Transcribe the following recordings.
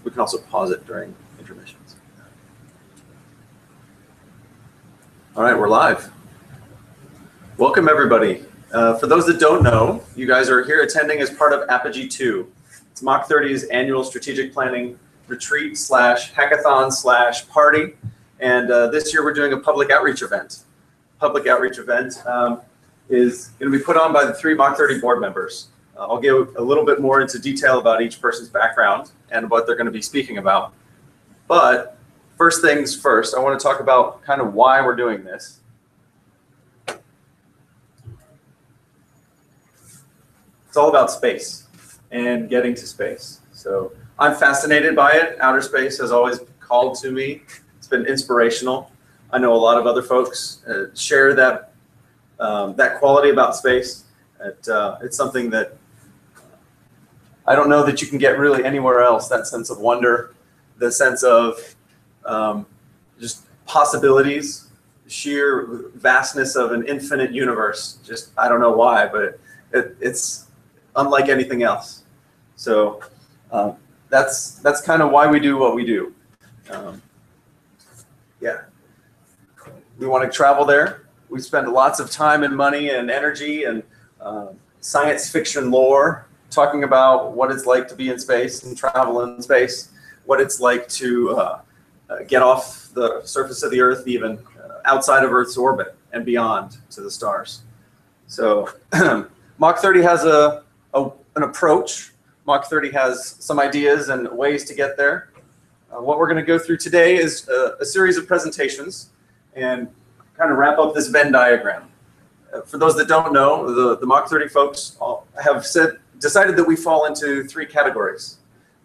we can also pause it during intermissions. All right, we're live. Welcome, everybody. For those that don't know, you guys are here attending as part of Apogee II. It's Mach 30's annual strategic planning retreat / hackathon / party. And this year we're doing a public outreach event. Public outreach event is going to be put on by the 3 Mach 30 board members. I'll give a little bit more into detail about each person's background and what they're going to be speaking about. But first things first, I want to talk about kind of why we're doing this. It's all about space and getting to space. So I'm fascinated by it. Outer space has always called to me. It's been inspirational. I know a lot of other folks share that that quality about space. It's something that I don't know that you can get really anywhere else. That sense of wonder, the sense of just possibilities, sheer vastness of an infinite universe. Just, I don't know why, but it's unlike anything else. So that's kind of why we do what we do. Yeah, we want to travel there. We spend lots of time and money and energy and science fiction lore talking about what it's like to be in space and travel in space, what it's like to get off the surface of the Earth, even outside of Earth's orbit and beyond to the stars. So Mach 30 has an approach. Mach 30 has some ideas and ways to get there. What we're going to go through today is a series of presentations and kind of wrap up this Venn diagram. For those that don't know, the Mach 30 folks have decided that we fall into 3 categories.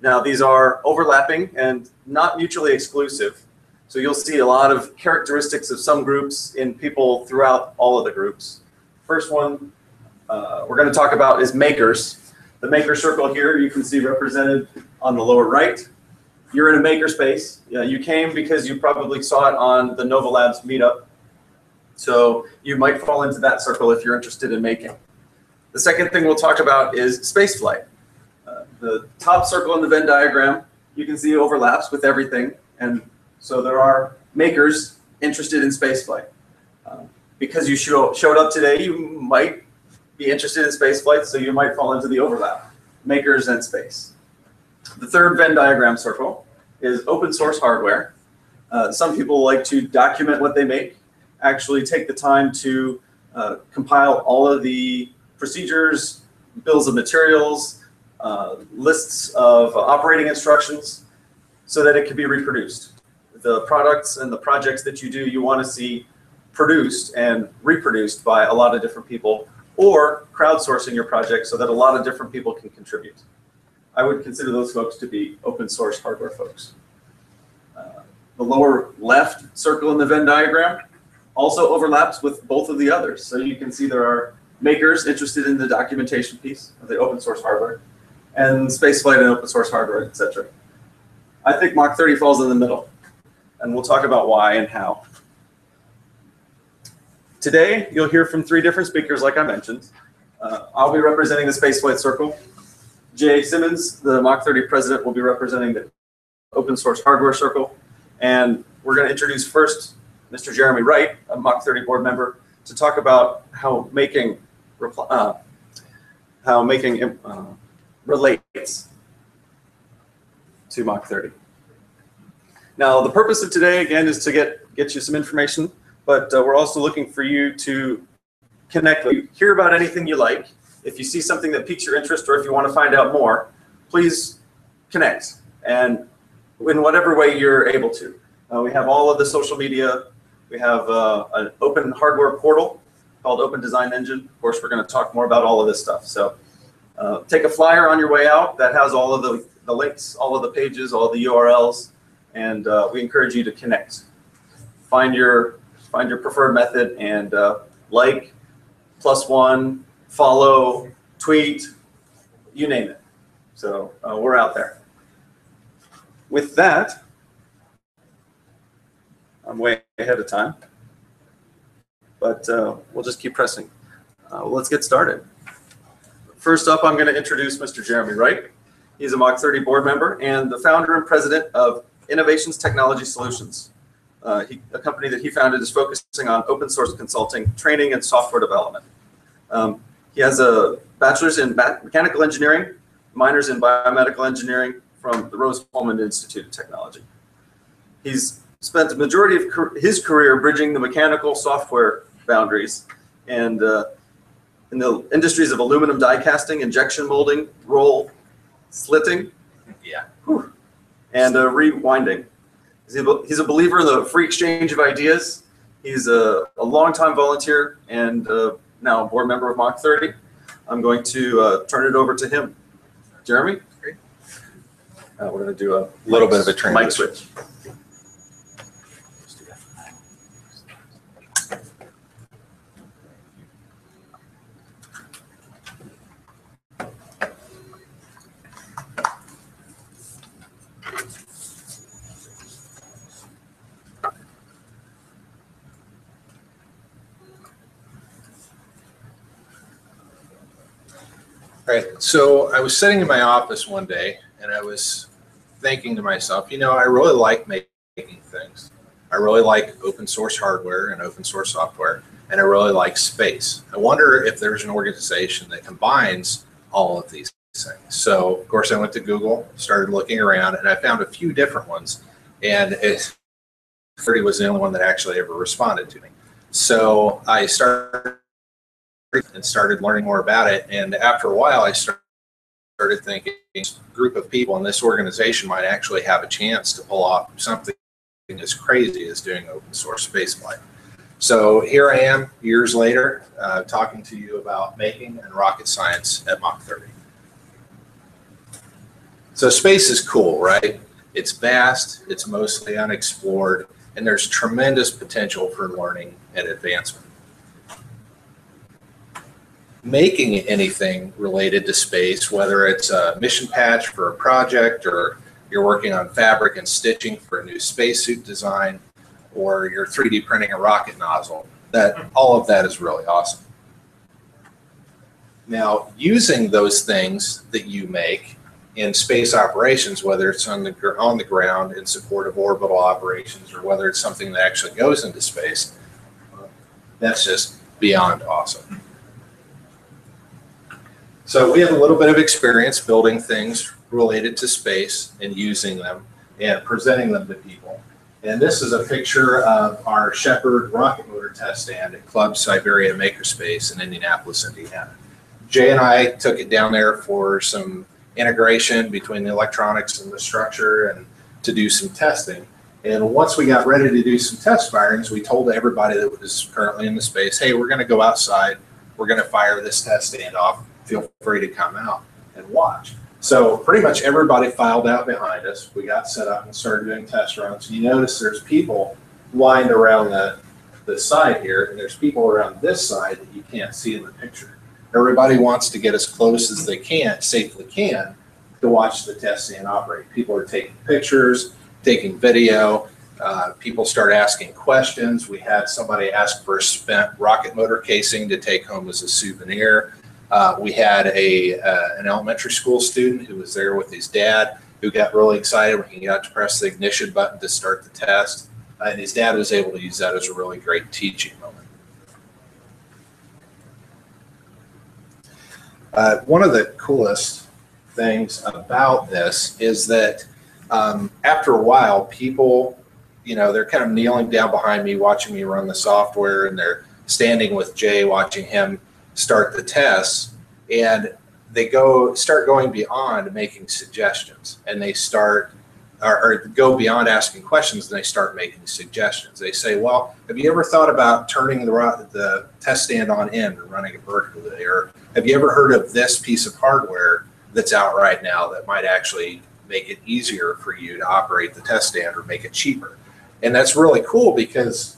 Now, these are overlapping and not mutually exclusive. So you'll see a lot of characteristics of some groups in people throughout all of the groups. First one we're going to talk about is makers. The maker circle here you can see represented on the lower right. You're in a maker space. You came because you probably saw it on the Nova Labs meetup. So you might fall into that circle if you're interested in making. The second thing we'll talk about is spaceflight. The top circle in the Venn diagram, you can see overlaps with everything. And so there are makers interested in spaceflight. Because you showed up today, you might be interested in spaceflight, so you might fall into the overlap, makers and space. The third Venn diagram circle is open source hardware. Some people like to document what they make, actually take the time to compile all of the procedures, bills of materials, lists of operating instructions so that it can be reproduced. The products and the projects that you do, you want to see produced and reproduced by a lot of different people, or crowdsourcing your project so that a lot of different people can contribute. I would consider those folks to be open source hardware folks. The lower left circle in the Venn diagram also overlaps with both of the others. So you can see there are makers interested in the documentation piece of the open source hardware, and spaceflight and open source hardware, etc. I think Mach 30 falls in the middle, and we'll talk about why and how. Today, you'll hear from 3 different speakers, like I mentioned. I'll be representing the spaceflight circle. Jay Simmons, the Mach 30 president, will be representing the open source hardware circle. And we're going to introduce first Mr. Jeremy Wright, a Mach 30 board member, to talk about how making relates to Mach 30. Now, the purpose of today, again, is to get you some information, but we're also looking for you to connect, hear about anything you like. If you see something that piques your interest, or if you want to find out more, please connect, and in whatever way you're able to. We have all of the social media. We have an open hardware portal called Open Design Engine. Of course, we're going to talk more about all of this stuff. So take a flyer on your way out that has all of the links, all of the pages, all of the URLs, and we encourage you to connect. Find your preferred method and like, +1, follow, tweet, you name it. So we're out there. With that, I'm way ahead of time, but we'll just keep pressing. Let's get started. First up, I'm going to introduce Mr. Jeremy Wright. He's a Mach 30 board member and the founder and president of Innovations Technology Solutions. A company that he founded is focusing on open source consulting, training, and software development. He has a bachelor's in mechanical engineering, minors in biomedical engineering from the Rose-Hulman Institute of Technology. He's spent the majority of his career bridging the mechanical software boundaries and in the industries of aluminum die casting, injection molding, roll, slitting, and rewinding. He's a believer in the free exchange of ideas. He's a longtime volunteer and now a board member of Mach 30. I'm going to turn it over to him. Jeremy? Great. We're going to do a little bit of a transition. Mic switch. All right, so I was sitting in my office one day and I was thinking to myself, you know, I really like making things. I really like open source hardware and open source software, and I really like space. I wonder if there's an organization that combines all of these things. So, of course, I went to Google, started looking around, and I found a few different ones, and 30 was the only one that actually ever responded to me. So I started learning more about it, and after a while I started thinking this group of people in this organization might actually have a chance to pull off something as crazy as doing open source spaceflight. So here I am years later talking to you about making and rocket science at Mach 30. So space is cool, right? It's vast, it's mostly unexplored, and there's tremendous potential for learning and advancement. Making anything related to space, whether it's a mission patch for a project, or you're working on fabric and stitching for a new spacesuit design, or you're 3D printing a rocket nozzle, all of that is really awesome. Now, using those things that you make in space operations, whether it's on the ground in support of orbital operations, or whether it's something that actually goes into space, that's just beyond awesome. So we have a little bit of experience building things related to space and using them and presenting them to people. And this is a picture of our Shepard rocket motor test stand at Club Siberia Makerspace in Indianapolis, Indiana. Jay and I took it down there for some integration between the electronics and the structure and to do some testing. And once we got ready to do some test firings, we told everybody that was currently in the space, hey, we're going to go outside. We're going to fire this test stand off. Feel free to come out and watch. So pretty much everybody filed out behind us. We got set up and started doing test runs. And you notice there's people lined around the side here, and there's people around this side that you can't see in the picture. Everybody wants to get as close as they can, safely can, to watch the test stand operate. People are taking pictures, taking video. People start asking questions. We had somebody ask for a spent rocket motor casing to take home as a souvenir. We had an elementary school student who was there with his dad, who got really excited when he got to press the ignition button to start the test. And his dad was able to use that as a really great teaching moment. One of the coolest things about this is that after a while, people, you know, they're kind of kneeling down behind me, watching me run the software, and they're standing with Jay, watching him start the tests, and they start going beyond making suggestions, and they start or go beyond asking questions, and they start making suggestions. They say, well, have you ever thought about turning the test stand on end and running it vertically? Or have you ever heard of this piece of hardware that's out right now that might actually make it easier for you to operate the test stand or make it cheaper? And that's really cool because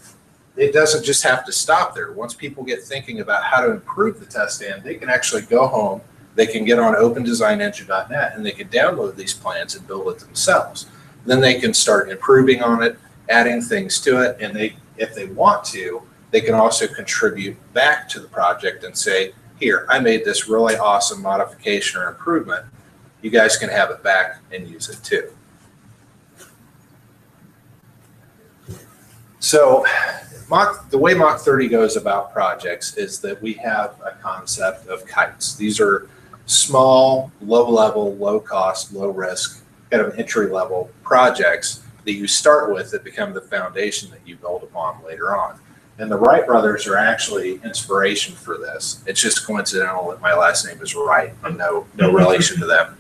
it doesn't just have to stop there. Once people get thinking about how to improve the test stand, they can actually go home, they can get on opendesignengine.net, and they can download these plans and build it themselves. Then they can start improving on it, adding things to it, and if they want to, they can also contribute back to the project and say, here, I made this really awesome modification or improvement. you guys can have it back and use it too. So the way Mach 30 goes about projects is that we have a concept of kites. These are small, low level, low cost, low risk, kind of entry level projects that you start with that become the foundation that you build upon later on. And the Wright brothers are actually inspiration for this. It's just coincidental that my last name is Wright. I'm no relation to them.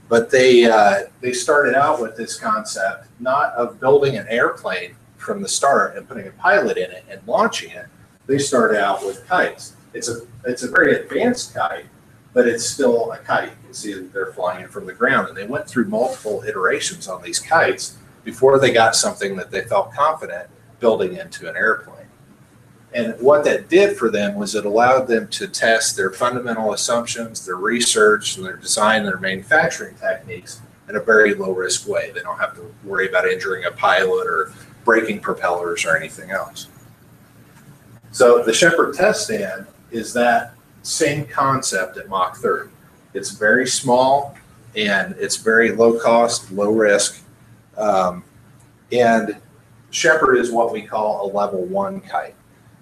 But they started out with this concept, not of building an airplane from the start and putting a pilot in it and launching it. They started out with kites. It's a very advanced kite, but it's still a kite. You can see that they're flying it from the ground. And they went through multiple iterations on these kites before they got something that they felt confident building into an airplane. And what that did for them was it allowed them to test their fundamental assumptions, their research, and their design, and their manufacturing techniques in a very low risk way. They don't have to worry about injuring a pilot or breaking propellers or anything else. So the Shepherd test stand is that same concept at Mach 30. It's very small and it's very low cost, low risk. And Shepherd is what we call a level 1 kite.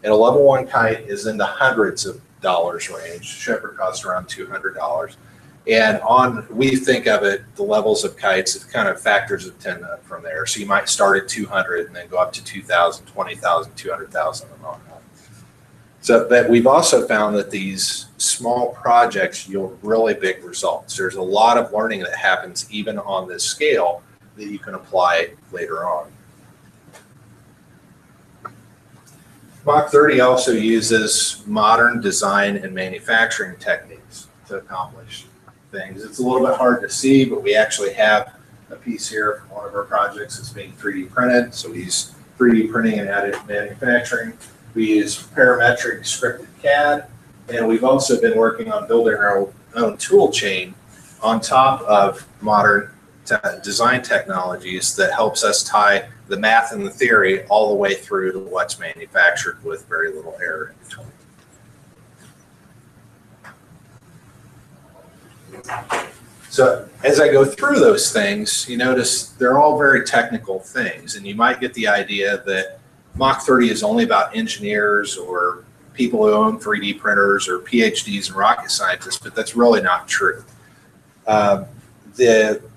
And a level 1 kite is in the hundreds of dollars range. Shepherd costs around $200. And we think of it, the levels of kites, it kind of factors of 10 from there. So you might start at 200 and then go up to 2,000, 20,000, 200,000 and on. So that we've also found that these small projects yield really big results. There's a lot of learning that happens even on this scale that you can apply later on. Mach 30 also uses modern design and manufacturing techniques to accomplish things. It's a little bit hard to see, but we actually have a piece here from one of our projects that's being 3D printed. So we use 3D printing and additive manufacturing. We use parametric scripted CAD, and we've also been working on building our own tool chain on top of modern design technologies that helps us tie the math and the theory all the way through to what's manufactured with very little error in between. So as I go through those things, you notice they're all very technical things, and you might get the idea that Mach 30 is only about engineers or people who own 3D printers or PhDs and rocket scientists, but that's really not true.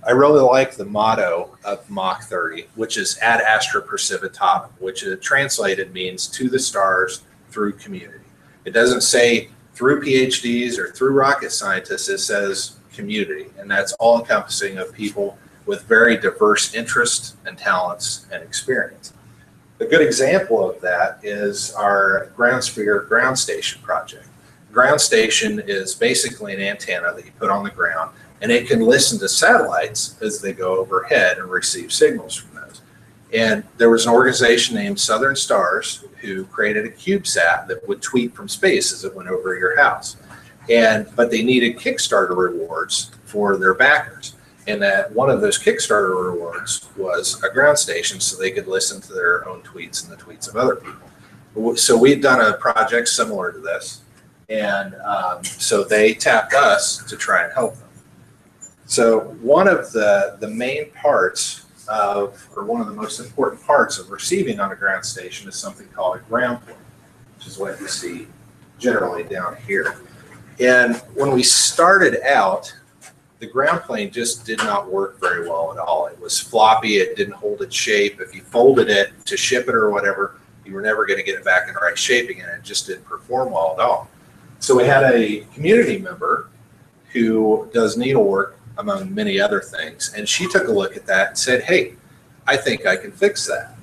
I really like the motto of Mach 30, which is ad astra percivitatem, which translated means to the stars through community. It doesn't say through PhDs or through rocket scientists, it says community, and that's all encompassing of people with very diverse interests and talents and experience. A good example of that is our GroundSphere ground station project. Ground station is basically an antenna that you put on the ground, and it can listen to satellites as they go overhead and receive signals from those. And there was an organization named Southern Stars who created a CubeSat that would tweet from space as it went over your house. But they needed Kickstarter rewards for their backers. And that one of those Kickstarter rewards was a ground station so they could listen to their own tweets and the tweets of other people. So we'd done a project similar to this. And so they tapped us to try and help them. So one of the main parts of, or one of the most important parts of receiving on a ground station is something called a ground plane, which is what you see generally down here. And when we started out, the ground plane just did not work very well at all. It was floppy, it didn't hold its shape. If you folded it to ship it or whatever, you were never going to get it back in the right shaping, and it just didn't perform well at all. So we had a community member who does needlework, among many other things, and she took a look at that and said, hey, I think I can fix that.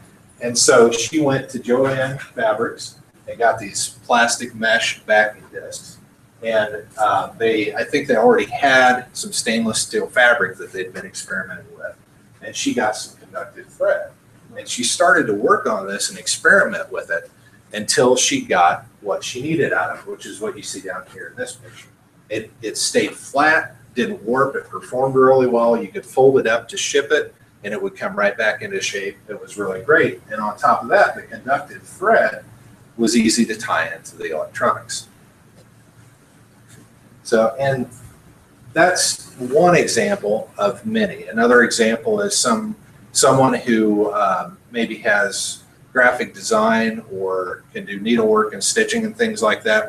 And so she went to Joann Fabrics and got these plastic mesh backing discs. And I think they already had some stainless steel fabric that they'd been experimenting with. And she got some conductive thread. And she started to work on this and experiment with it until she got what she needed out of it, which is what you see down here in this picture. It stayed flat, didn't warp, it performed really well. You could fold it up to ship it, and it would come right back into shape. It was really great. And on top of that, the conductive thread was easy to tie into the electronics. So, and that's one example of many. Another example is someone who maybe has graphic design or can do needlework and stitching and things like that.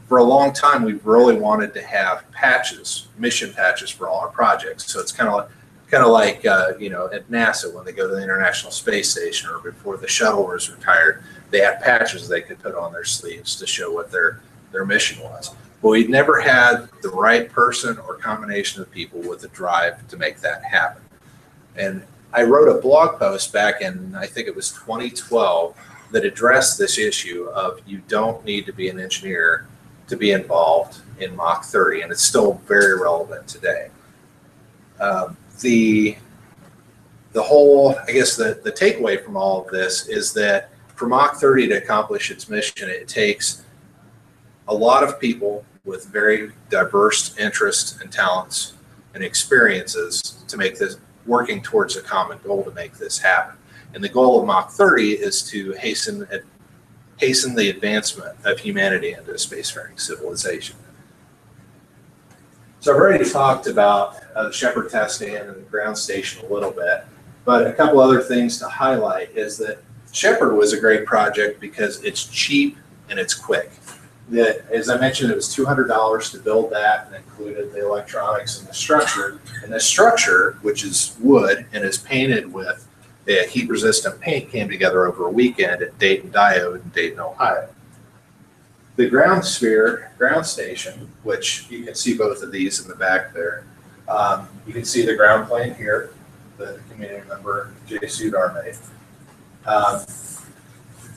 For a long time, we've really wanted to have patches, mission patches for all our projects. So it's kind of like you know, at NASA when they go to the International Space Station or before the shuttle was retired, they had patches they could put on their sleeves to show what their mission was. But we'd never had the right person or combination of people with the drive to make that happen. And I wrote a blog post back in, I think it was 2012, that addressed this issue of you don't need to be an engineer to be involved in Mach 30, and it's still very relevant today. The whole, I guess the takeaway from all of this is that for Mach 30 to accomplish its mission, it takes a lot of people with very diverse interests and talents and experiences to make this, working towards a common goal to make this happen. And the goal of Mach 30 is to hasten the advancement of humanity into a spacefaring civilization. So I've already talked about the Shepard test stand and the ground station a little bit, but a couple other things to highlight is that Shepard was a great project because it's cheap and it's quick. As I mentioned, it was $200 to build that and included the electronics and the structure. And the structure, which is wood and is painted with a heat-resistant paint, came together over a weekend at Dayton Diode in Dayton, Ohio. The ground station, which you can see both of these in the back there. You can see the ground plane here, the community member J. Sudar made.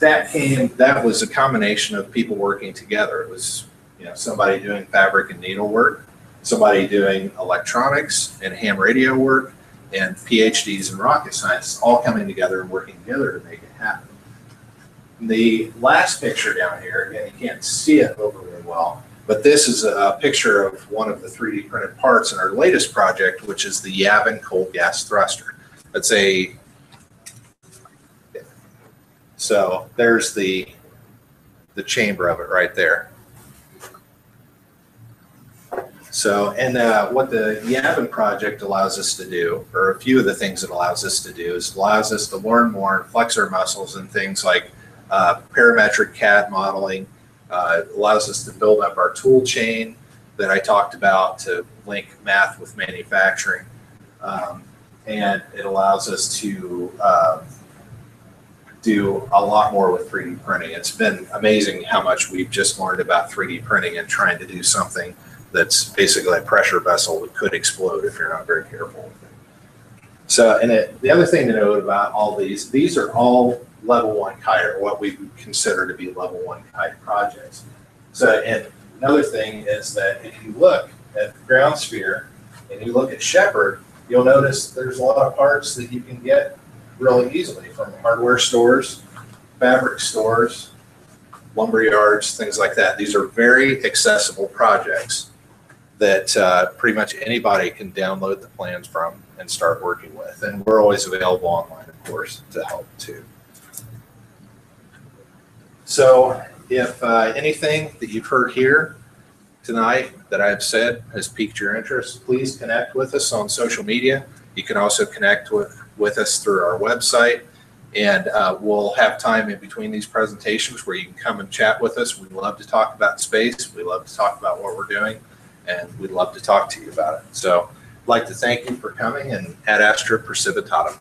That was a combination of people working together. It was, you know, somebody doing fabric and needlework, somebody doing electronics and ham radio work, and PhDs in rocket science all coming together and working together to make it happen. The last picture down here, again, you can't see it overly well, but this is a picture of one of the 3D printed parts in our latest project, which is the Yavin cold gas thruster. That's so there's the chamber of it right there. So, and what the Yavin project allows us to do, or a few of the things it allows us to do, is allows us to learn more and flex our muscles in things like parametric CAD modeling. Allows us to build up our tool chain that I talked about to link math with manufacturing. And it allows us to do a lot more with 3D printing. It's been amazing how much we've just learned about 3D printing and trying to do something that's basically a pressure vessel that could explode if you're not very careful with it. So, and the other thing to note about all these are all level 1 kite, or what we would consider to be level 1 kite projects. So, and another thing is that if you look at the ground sphere and you look at Shepard, you'll notice there's a lot of parts that you can get really easily from hardware stores, fabric stores, lumber yards, things like that. These are very accessible projects that pretty much anybody can download the plans from and start working with. And we're always available online, of course, to help too. So if anything that you've heard here tonight that I've said has piqued your interest, please connect with us on social media. You can also connect with us through our website, and we'll have time in between these presentations where you can come and chat with us. We love to talk about space. We love to talk about what we're doing, and we'd love to talk to you about it. So I'd like to thank you for coming, and ad astra precipitatum.